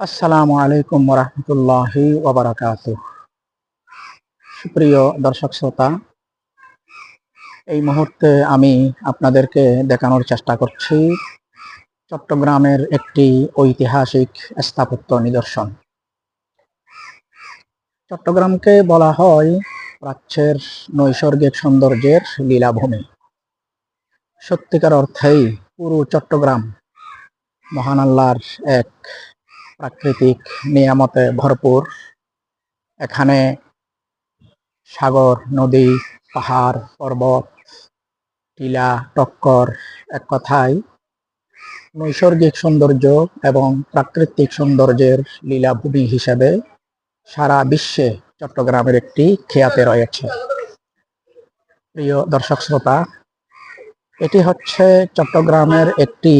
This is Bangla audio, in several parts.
আসসালামু আলাইকুম ওরহমতুল্লাহি ওয়াবারাকাতুহ। সুপ্রিয় দর্শক শ্রোতা, এই মুহূর্তে আমি আপনাদেরকে দেখানোর চেষ্টা করছি চট্টগ্রামের একটি ঐতিহাসিক স্থাপত্য নিদর্শন। চট্টগ্রামকে বলা হয় প্রাচ্যের নৈসর্গিক সৌন্দর্যের লীলাভূমি। সত্যিকার অর্থেই পুরো চট্টগ্রাম মহান আল্লাহর এক প্রাকৃতিক নিয়ামতে ভরপুর। এখানে সাগর, নদী, পাহাড়, পর্বত, টিলা, টক্কর, এক কথায় নৈসর্গিক সৌন্দর্য এবং প্রাকৃতিক সৌন্দর্যের লীলাভূমি হিসেবে সারা বিশ্বে চট্টগ্রামের একটি খ্যাতি রয়েছে। প্রিয় দর্শক শ্রোতা, এটি হচ্ছে চট্টগ্রামের একটি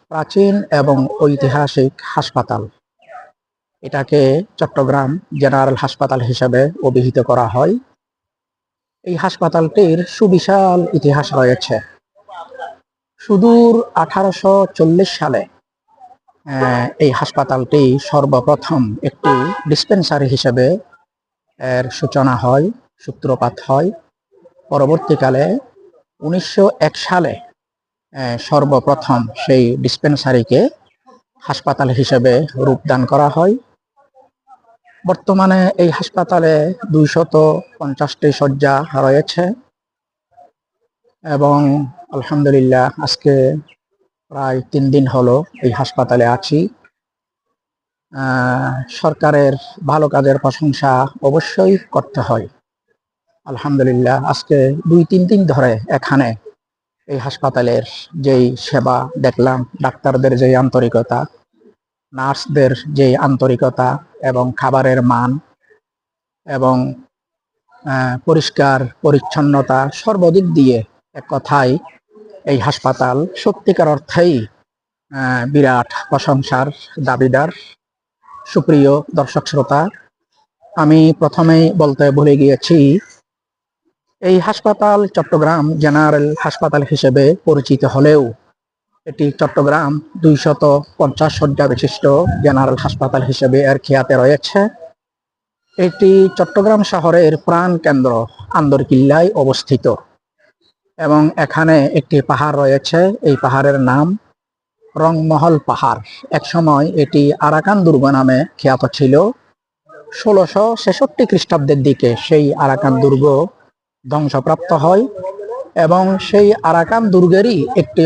প্রাচীন এবং ঐতিহাসিক হাসপাতাল। এটাকে চট্টগ্রাম জেনারেল হাসপাতাল হিসেবে অভিহিত করা হয়। এই হাসপাতালটির সুবিশাল ইতিহাস রয়েছে। সুদূর 1840 সালে এই হাসপাতালটি সর্বপ্রথম একটি ডিসপেন্সারি হিসেবে এর সূচনা হয়, সূত্রপাত হয়। পরবর্তীকালে 1901 সালে সর্বপ্রথম সেই ডিসপেন্সারিকে হাসপাতাল হিসেবে রূপদান করা হয়। বর্তমানে এই হাসপাতালে 250টি শয্যা রয়েছে এবং আলহামদুলিল্লাহ আজকে প্রায় 3 দিন হলো এই হাসপাতালে আছি। সরকারের ভালো কাজের প্রশংসা অবশ্যই করতে হয়। আলহামদুলিল্লাহ আজকে 2-3 দিন ধরে এখানে এই হাসপাতালের যেই সেবা দেখলাম, ডাক্তারদের যেই আন্তরিকতা, নার্সদের যেই আন্তরিকতা এবং খাবারের মান এবং পরিষ্কার পরিচ্ছন্নতা, সর্বদিক দিয়ে এক কথায় এই হাসপাতাল সত্যিকার অর্থেই বিরাট প্রশংসার দাবিদার। সুপ্রিয় দর্শক শ্রোতা, আমি প্রথমেই বলতে ভুলে গিয়েছি, এই হাসপাতাল চট্টগ্রাম জেনারেল হাসপাতাল হিসেবে পরিচিত হলেও এটি চট্টগ্রাম 250 শয্যা বিশিষ্ট জেনারেল হাসপাতাল হিসেবে এর খ্যাতি রয়েছে। এটি চট্টগ্রাম শহরের প্রাণ কেন্দ্র আন্দরকিল্লায় অবস্থিত এবং এখানে একটি পাহাড় রয়েছে। এই পাহাড়ের নাম রংমহল পাহাড়। একসময় এটি আরাকান দুর্গ নামে খ্যাত ছিল। 1666 খ্রিস্টাব্দের দিকে সেই আরাকান দুর্গ ধ্বংসপ্রাপ্ত হয় এবং সেই আরাকান দুর্গেরই একটি